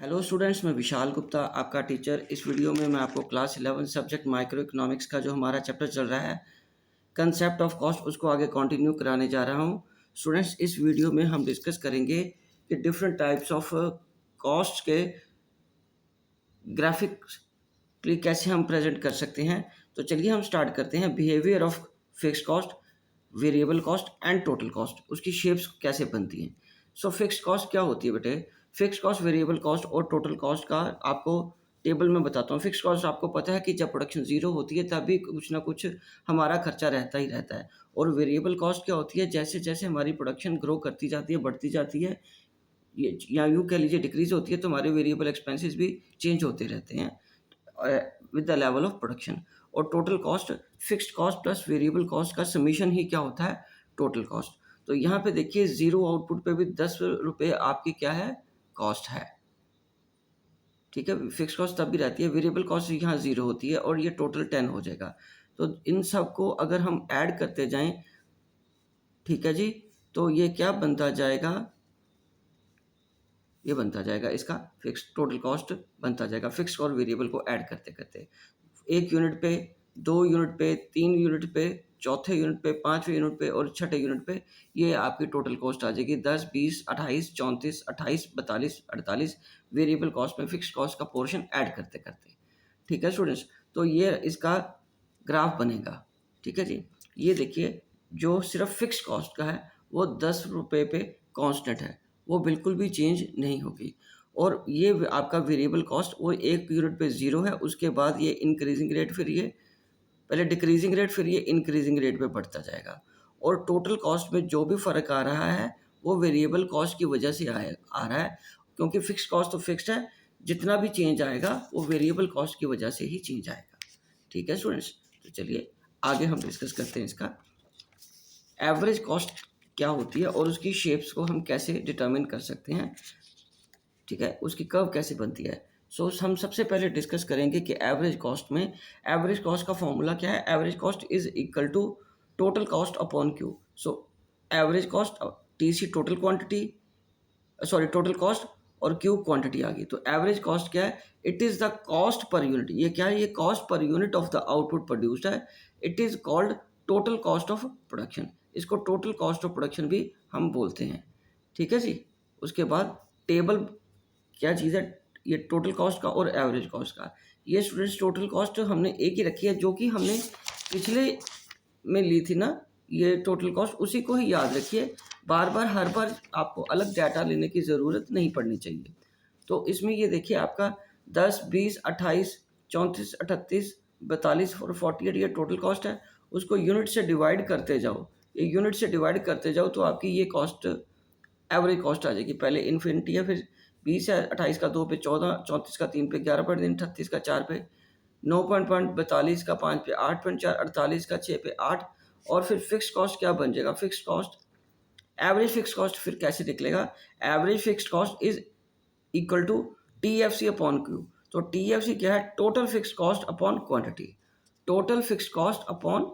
Hello students, मैं विशाल गुप्ता आपका teacher. इस वीडियो में मैं आपको क्लास 11 सब्जेक्ट माइक्रो इकोनॉमिक्स का जो हमारा चैप्टर चल रहा है कंसेप्ट ऑफ कॉस्ट, उसको आगे कंटिन्यू कराने जा रहा हूँ। स्टूडेंट्स, इस वीडियो में हम डिस्कस करेंगे कि डिफरेंट टाइप्स ऑफ कॉस्ट के ग्राफिकली कैसे हम प्रेजेंट कर सकते हैं। तो चलिए हम स्टार्ट करते हैं। Behaviour of fix cost, variable cost and total cost, उसकी शेप्स कैसे बनती हैं। सो फिक्स कॉस्ट क्या होती है बेटे? फिक्स कॉस्ट, वेरिएबल कॉस्ट और टोटल कॉस्ट का आपको टेबल में बताता हूँ। फिक्स कॉस्ट आपको पता है कि जब प्रोडक्शन ज़ीरो होती है तभी कुछ ना कुछ हमारा खर्चा रहता ही रहता है। और वेरिएबल कॉस्ट क्या होती है? जैसे जैसे हमारी प्रोडक्शन ग्रो करती जाती है, बढ़ती जाती है, ये या यूँ कह लीजिए डिक्रीज़ होती है, तो हमारे वेरिएबल एक्सपेंसेस भी चेंज होते रहते हैं with the level of production. और total cost, fixed cost plus variable cost का समेशन ही क्या होता है? Total cost. तो यहाँ पे देखिए ज़ीरो आउटपुट पे भी 10 रुपये आपकी क्या है? कॉस्ट है। ठीक है, फिक्स कॉस्ट तब भी रहती है, वेरिएबल कॉस्ट यहाँ ज़ीरो होती है और ये टोटल 10 हो जाएगा। तो इन सब को अगर हम ऐड करते जाएँ, ठीक है जी, तो ये क्या बनता जाएगा? ये बनता जाएगा इसका फिक्स टोटल कॉस्ट बनता जाएगा, फिक्स और वेरिएबल को ऐड करते-करते। 1 यूनिट पे, 2 यूनिट पे, 3 यूनिट पे, चौथे यूनिट पे, 5वें यूनिट पे और छठे यूनिट पे ये आपकी टोटल कॉस्ट आ जाएगी 10, 20, 28, 34, 28, 42, 48 वेरिएबल कॉस्ट में फिक्स कॉस्ट का पोर्शन ऐड करते-करते। ठीक है स्टूडेंट्स? तो ये इसका ग्राफ बनेगा। ठीक है जी? ये देखिए, जो सिर्फ़ फिक्स कॉस्ट का है वो ₹10 पे कांस्टेंट है, वो बिल्कुल भी चेंज नहीं होगी। और ये आपका वेरिएबल कॉस्ट वो 1 यूनिट पे 0 है, उसके बाद ये इंक्रीज़िंग रेट, फिर ये पहले डिक्रीज़िंग रेट, फिर ये इंक्रीज़िंग रेट पे बढ़ता जाएगा। और टोटल कॉस्ट में जो भी फ़र्क आ रहा है, वो वेरिएबल कॉस्ट की वजह से आ रहा है, क्योंकि फिक्स्ड कॉस्ट तो फिक्स्ड है, जितना भी चेंज आएगा वो वेरिएबल कॉस्ट की वजह से ही चेंज आएगा। ठीक है स्टूडेंट्स? तो चलिए आगे हम डिस्कस करते हैं इसका। एवरेज कॉस्ट क्या होती है और उसकी शेप्स को हम कैसे डिटरमिन कर सकते हैं, ठीक है, उसकी कर्व कैसे बनती है। सो हम सबसे पहले डिस्कस करेंगे कि एवरेज कॉस्ट में एवरेज कॉस्ट का फॉर्मूला क्या है। Average cost is equal to total cost upon Q. So average cost, T C total quantity, sorry total cost, और क्यू क्वांटिटी आ गई। तो एवरेज कॉस्ट क्या है? It is the cost per unit. ये क्या है? ये cost per unit of the output produced है। It is called total cost of production. इसको टोटल कॉस्ट ऑफ प्रोडक्शन भी हम बोलते हैं। ठीक है जी? उसके बाद टेबल क्या चीज़ है? ये टोटल कॉस्ट का और एवरेज कॉस्ट का। ये स्टूडेंट्स टोटल कॉस्ट हमने एक ही रखी है, जो कि हमने पिछले में ली थी ना, ये टोटल कॉस्ट, उसी को ही याद रखिए। बार-बार हर बार आपको अलग डाटा लेने की ज़रूरत नहीं पड़नी चाहिए। तो इसमें ये देखिए आपका 10, 20, 28, 34, 38, 42 और 48 ये टोटल कॉस्ट है। उसको यूनिट से डिवाइड करते जाओ। ये यूनिट से डिवाइड करते जाओ तो आपकी ये कॉस्ट एवरेज कॉस्ट आ जाएगी। पहले इन्फिनिटी है, फिर 20 है, 28 का 2 पे 14, 34 का 3 पे 11.3, 38 का 4 पे 9 पॉइंट, 42 का 5 पे 8.4, 48 का 6 पे 8। और फिर फिक्स कॉस्ट क्या बन जाएगा? Fix cost, average fix cost फिर कैसे निकलेगा? Average fix cost is equal to TFC upon Q. तो टीएफसी क्या है? Total fix cost upon quantity. Total fix cost upon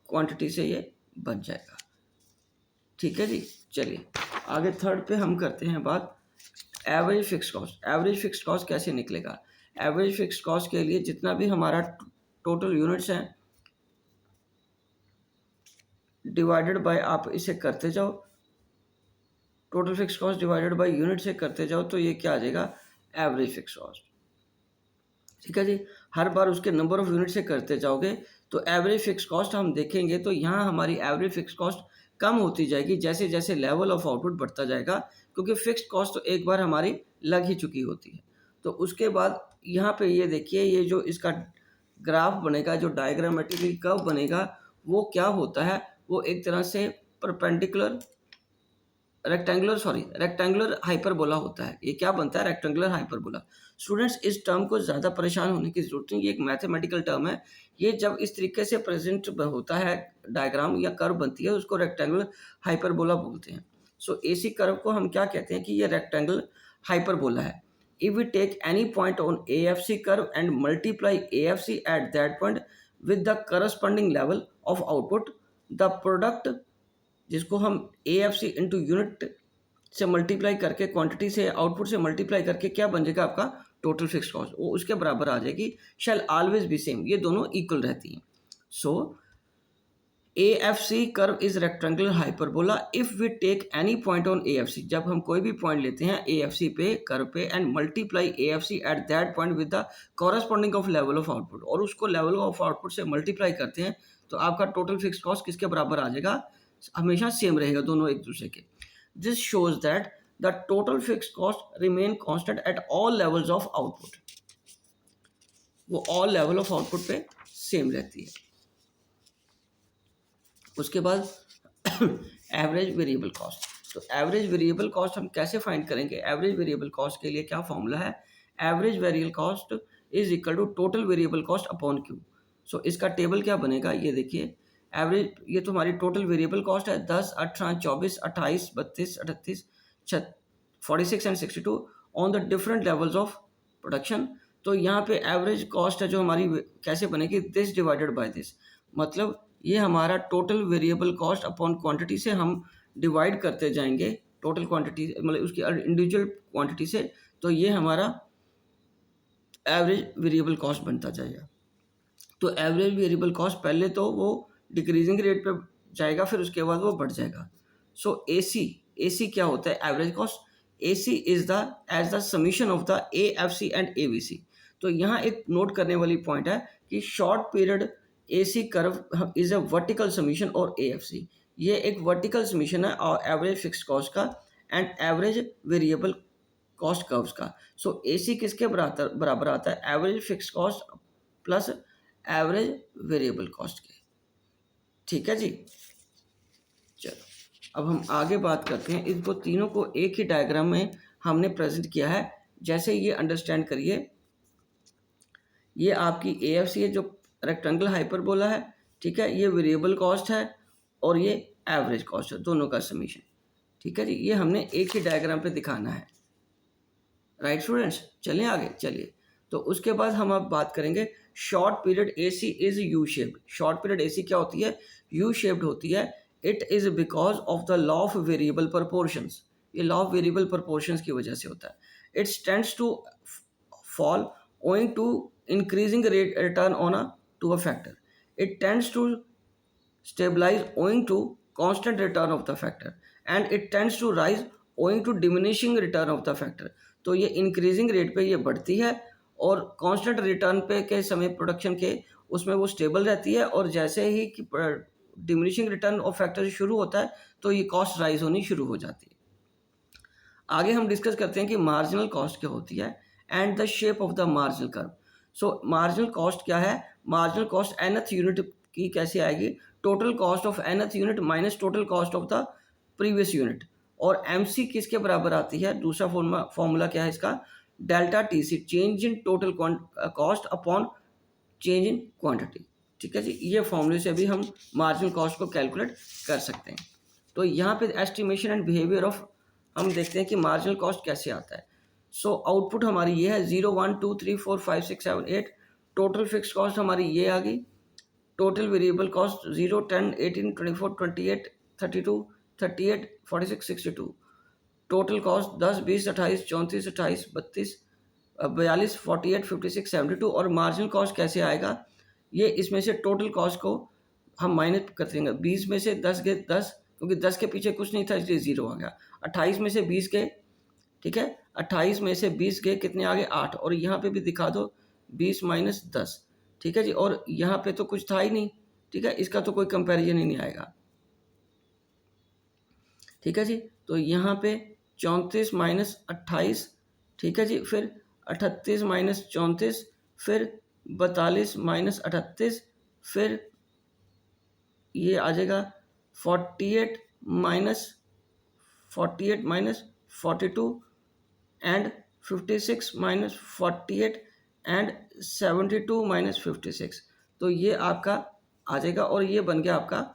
quantity से ये बन जाएगा। ठीक है जी? चलिए आगे थर्ड पे हम करते हैं बात average fix cost. Average fix cost कैसे निकलेगा? एवरेज फिक्स कॉस्ट के लिए जितना भी हमारा टोटल यूनिट्स हैं डिवाइडेड बाय, आप इसे करते जाओ, total fix cost divided by unit से करते जाओ तो ये क्या आ जाएगा? Average fix cost. ठीक है जी? हर बार उसके नंबर ऑफ यूनिट से करते जाओगे तो एवरेज फिक्स कॉस्ट हम देखेंगे तो यहाँ हमारी एवरेज फिक्स कॉस्ट कम होती जाएगी जैसे जैसे लेवल ऑफ आउटपुट बढ़ता जाएगा, क्योंकि फिक्स्ड कॉस्ट तो एक बार हमारी लग ही चुकी होती है। तो उसके बाद यहाँ पे ये देखिए, ये जो इसका ग्राफ बनेगा, जो डायग्रामेटिकली कर्व बनेगा, वो क्या होता है? वो एक तरह से परपेंडिकुलर रेक्टेंगुलर हाइपरबोला होता है। ये क्या बनता है? Rectangular hyperbola. स्टूडेंट्स, इस टर्म को ज़्यादा परेशान होने की ज़रूरत नहीं, ये एक मैथमेटिकल टर्म है। ये जब इस तरीके से प्रेजेंट होता है, डायग्राम या कर्व बनती है, उसको रेक्टेंगुलर हाइपरबोला बोलते हैं। सो एसी कर्व को हम क्या कहते हैं कि ये रेक्टेंगुलर हाइपरबोला है। If we take any point on AFC curve and multiply AFC at that point with the corresponding level of output, the product, जिसको हम एएफसी इंटू यूनिट से मल्टीप्लाई करके, क्वांटिटी से आउटपुट से मल्टीप्लाई करके क्या बन जाएगा आपका टोटल फिक्स कॉस्ट, वो उसके बराबर आ जाएगी। शैल ऑलवेज बी सेम, ये दोनों इक्वल रहती हैं। सो AFC curve is rectangular hyperbola if we take any point on AFC, जब हम कोई भी पॉइंट लेते हैं AFC पे कर्व पे and multiply AFC eight that point with the corresponding of level of output, और उसको लेवल ऑफ आउटपुट से मल्टीप्लाई करते हैं, तो आपका टोटल फिक्स कॉस्ट किसके बराबर आ जाएगा, हमेशा सेम रहेगा दोनों एक दूसरे के। This shows that the total fix cost remain constant at all levels of output, वो ऑल लेवल ऑफ आउटपुट पे सेम रहती है। उसके बाद एवरेज वेरिएबल कॉस्ट। तो एवरेज वेरिएबल कॉस्ट हम कैसे फाइंड करेंगे, एवरेज वेरिएबल कॉस्ट के लिए क्या फॉर्मूला है, average variable cost is equal to total variable cost upon Q. So इसका टेबल क्या बनेगा, ये देखिए, एवरेज, ये तो हमारी टोटल वेरिएबल कॉस्ट है 10, 18, 24, 28, 32, 38, 46 and 62 on the different levels of production. तो यहाँ पे एवरेज कॉस्ट है जो हमारी कैसे बनेगी, दिस डिवाइडेड बाय दिस, मतलब ये हमारा total variable cost upon quantity से हम डिवाइड करते जाएंगे, टोटल क्वांटिटी मतलब उसकी इंडिविजुअल क्वांटिटी से, तो ये हमारा एवरेज वेरिएबल कॉस्ट बनता जाएगा। तो एवरेज वेरिएबल कॉस्ट पहले तो वो डिक्रीजिंग रेट पे जाएगा, फिर उसके बाद वो बढ़ जाएगा। सो AC क्या होता है average cost, AC is the as the summation of the AFC and AVC। तो यहाँ एक नोट करने वाली पॉइंट है कि short period AC curve is a vertical summation और AFC, ये एक वर्टिकल समीशन है और एवरेज फिक्स कॉस्ट का and average variable cost curves का। सो AC किसके बराबर आता है, average fix cost plus average variable cost के। ठीक है जी, चलो अब हम आगे बात करते हैं, इनको तीनों को एक ही डायग्राम में हमने प्रेजेंट किया है। जैसे ये अंडरस्टैंड करिए, ये आपकी AFC है जो रेक्टेंगल हाइपरबोला है, ठीक है, ये वेरिएबल कॉस्ट है और ये एवरेज कॉस्ट है, दोनों का समीशन। ठीक है जी, ये हमने एक ही डायग्राम पे दिखाना है। राइट स्टूडेंट्स, चलिए आगे चलिए। तो उसके बाद हम अब बात करेंगे short period AC is U shaped. Short period AC क्या होती है, यू शेप्ड होती है। It is because of the law of variable proportions, ये लॉ ऑफ वेरिएबल प्रपोर्शंस की वजह से होता है। It tends to fall owing to increasing rate return on to a factor. It tends to stabilize owing to constant return of the factor, and it tends to rise owing to diminishing return of the factor. तो ये increasing rate पे ये बढ़ती है और constant return पे के समय प्रोडक्शन के उसमें वो स्टेबल रहती है, और जैसे ही डिमिनिशिंग रिटर्न ऑफ फैक्टर शुरू होता है तो ये कॉस्ट राइज होनी शुरू हो जाती है। आगे हम डिस्कस करते हैं कि मार्जिनल कॉस्ट क्या होती है and the shape of the marginal curve. So marginal cost क्या है, मार्जिनल कॉस्ट nth यूनिट की कैसे आएगी, total cost of nth unit minus total cost of the previous unit, और MC किसके बराबर आती है, दूसरा फॉर्मूला क्या है इसका, delta TC, change in total cost upon change in quantity. ठीक है जी, ये फॉर्मूले से भी हम मार्जिनल कॉस्ट को कैलकुलेट कर सकते हैं। तो यहाँ पे एस्टिमेशन एंड बिहेवियर ऑफ हम देखते हैं कि मार्जिनल कॉस्ट कैसे आता है। सो आउटपुट हमारी ये है 0 1 2 3 4 5 6 7 8, टोटल फिक्स कॉस्ट हमारी ये आ गई, total variable cost 0 10 18 24 28 32 38 46 62, total cost 10 20 28 34 28 32 42 48 56 72, और मार्जिनल कॉस्ट कैसे आएगा, ये इसमें से टोटल कॉस्ट को हम माइनस कर देंगे, 20 में से 10 गए 10, क्योंकि 10 के पीछे कुछ नहीं था इसलिए 0 आ गया, 28 में से 20 गए, ठीक है, 28 में से 20 गए कितने आ गए 8, और यहाँ पे भी दिखा दो 20 माइनस 10, ठीक है जी, और यहाँ पे तो कुछ था ही नहीं, ठीक है, इसका तो कोई कंपैरिजन ही नहीं आएगा। ठीक है जी, तो यहाँ पे 34 माइनस 28, ठीक है जी, फिर 38 माइनस 34, फिर 42 माइनस 38, फिर ये आ जाएगा 48 minus 42 and 56 minus 48 and 72 minus 56, तो ये आपका आ जाएगा, और ये बन गया आपका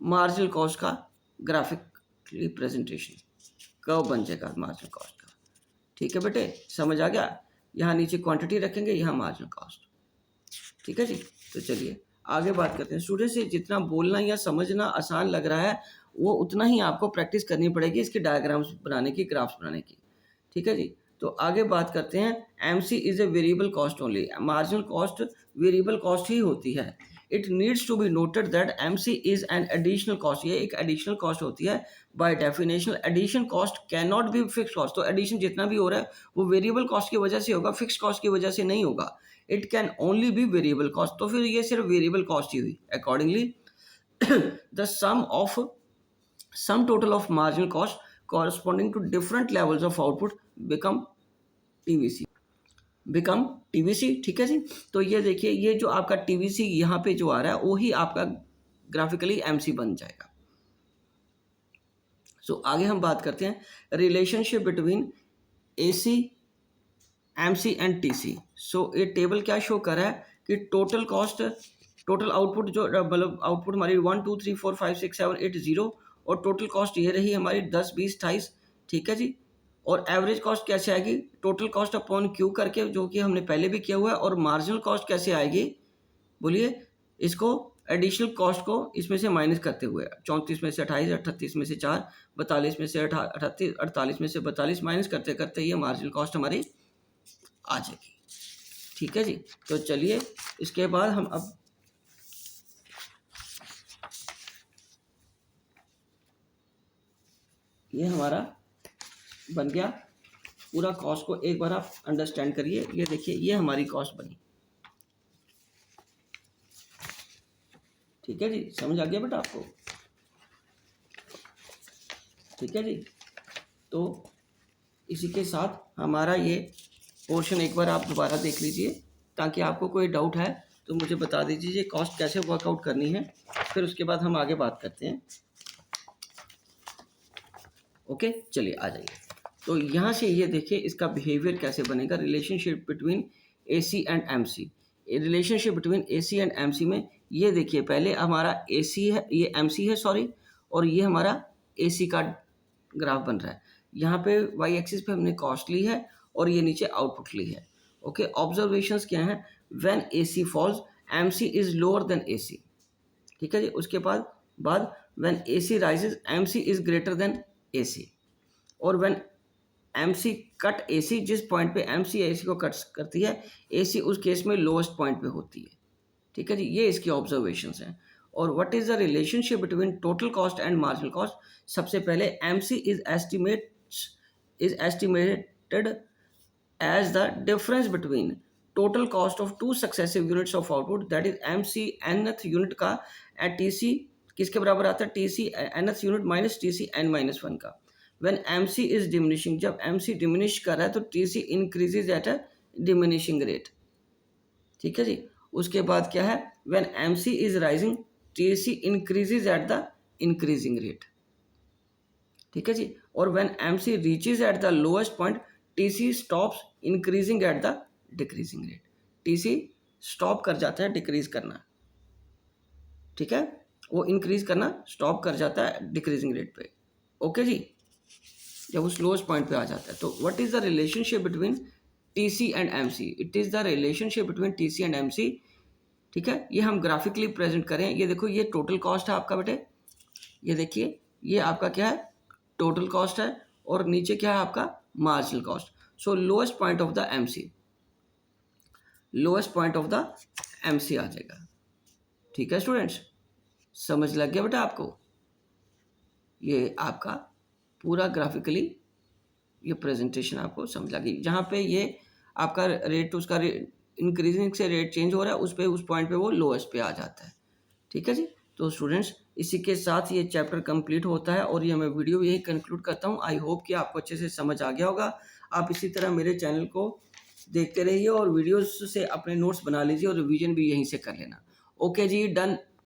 मार्जिनल कॉस्ट का ग्राफिकली प्रेजेंटेशन, कर्व बन जाएगा मार्जिनल कॉस्ट का। ठीक है बेटे, समझ आ गया, यहाँ नीचे क्वांटिटी रखेंगे, यहाँ मार्जिनल कॉस्ट। ठीक है जी, तो चलिए आगे बात करते हैं। स्टूडेंट्स, से जितना बोलना या समझना आसान लग रहा है वो उतना ही आपको प्रैक्टिस करनी पड़ेगी इसके डायग्राम्स बनाने की, ग्राफ्स बनाने की। ठीक है जी। तो आगे बात करते हैं, MC is a variable cost only, marginal cost variable cost ही होती है। It needs to be noted that MC is an additional cost, ये एक एडिशनल कॉस्ट होती है। By definition addition cost can not be fix cost, तो addition जितना भी हो रहा है वो वेरिएबल कॉस्ट की वजह से होगा, फिक्स कॉस्ट की वजह से नहीं होगा। It can only be variable cost, तो फिर ये सिर्फ वेरिएबल कॉस्ट ही हुई। Accordingly the sum total of marginal cost corresponding to different levels of output become TVC, become TVC। ठीक है जी। तो ये देखिए, ये जो आपका TVC यहाँ पे जो आ रहा है वही आपका ग्राफिकली MC बन जाएगा। सो आगे हम बात करते हैं relationship between AC, MC and TC। सो ये टेबल क्या शो कर रहा है कि टोटल कॉस्ट, टोटल आउटपुट जो मतलब आउटपुट हमारी 1 2 3 4 5 6 7 8 0, और टोटल कॉस्ट ये रही हमारी 10 20 28। ठीक है जी। और एवरेज कॉस्ट कैसे आएगी, टोटल कॉस्ट अपॉन क्यू करके, जो कि हमने पहले भी किया हुआ है। और मार्जिनल कॉस्ट कैसे आएगी, बोलिए, इसको एडिशनल कॉस्ट को इसमें से माइनस करते हुए, 34 में से 28, 38 में से 4, 42 में से 38, 48 में से 42 माइनस करते करते ये मार्जिनल कॉस्ट हमारी आ जाएगी। ठीक है जी। तो चलिए इसके बाद हम अब ये हमारा बन गया पूरा कॉस्ट को एक बार आप अंडरस्टैंड करिए। ये देखिए, ये हमारी कॉस्ट बनी। ठीक है जी, समझ आ गया बेटा आपको? ठीक है जी। तो इसी के साथ हमारा ये पोर्शन एक बार आप दोबारा देख लीजिए, ताकि आपको कोई डाउट है तो मुझे बता दीजिए कॉस्ट कैसे वर्कआउट करनी है, फिर उसके बाद हम आगे बात करते हैं। ओके, चलिए आ जाइए। तो यहाँ से ये देखिए इसका बिहेवियर कैसे बनेगा, relationship between AC and MC। Relationship between AC and MC में ये देखिए, पहले हमारा AC है, ये MC है सॉरी, और ये हमारा AC का ग्राफ बन रहा है। यहाँ पे वाई एक्सिस पे हमने कॉस्ट ली है और ये नीचे आउटपुट ली है। ओके, ऑब्जर्वेशंस क्या हैं, when AC falls MC is lower than AC। ठीक है जी। उसके बाद when AC rises MC is greater than AC, और व्हेन MC कट AC, जिस पॉइंट पे MC AC को कट करती है, AC उस केस में लोएस्ट पॉइंट पे होती है। ठीक है जी, ये इसकी ऑब्जर्वेशंस हैं। और what is the relationship between total cost and marginal cost, सबसे पहले MC is estimated as the difference between total cost of two successive units of output, that is MC nth unit का at TC किसके बराबर आता है, TC nth unit minus TC n-1 का। When MC is diminishing, जब MC diminish कर रहा है तो TC increases at a diminishing rate. ठीक है जी। उसके बाद क्या है, when MC is rising TC increases at the increasing rate. ठीक है जी। और when MC reaches at the lowest point, TC stops increasing at the decreasing rate. TC stop कर जाता है डिक्रीज करना। ठीक है, वो इंक्रीज करना स्टॉप कर जाता है डिक्रीजिंग रेट पे। ओके जी, जब उस लोएस्ट पॉइंट पे आ जाता है। तो what is the relationship between TC and MC, it is the relationship between TC and MC। ठीक है, ये हम ग्राफिकली प्रेजेंट करें। ये देखो, ये टोटल कॉस्ट है आपका बेटे, ये देखिए, ये आपका क्या है, टोटल कॉस्ट है, और नीचे क्या है आपका marginal cost. So lowest point of the MC, lowest point of the MC आ जाएगा। ठीक है स्टूडेंट्स, समझ लग गया बेटा आपको? ये आपका पूरा ग्राफिकली ये प्रेजेंटेशन आपको समझ लगी, जहाँ पे ये आपका रेट, उसका इंक्रीजिंग से रेट चेंज हो रहा है, उस पे उस पॉइंट पे वो लोएस्ट पे आ जाता है। ठीक है जी। तो स्टूडेंट्स, इसी के साथ ये चैप्टर कंप्लीट होता है और ये मैं वीडियो यही कंक्लूड करता हूँ। आई होप कि आपको अच्छे से समझ आ गया होगा। आप इसी तरह मेरे चैनल को देखते रहिए और वीडियोस से अपने नोट्स बना लीजिए और रिवीजन भी यहीं से कर लेना। ओके जी, डन।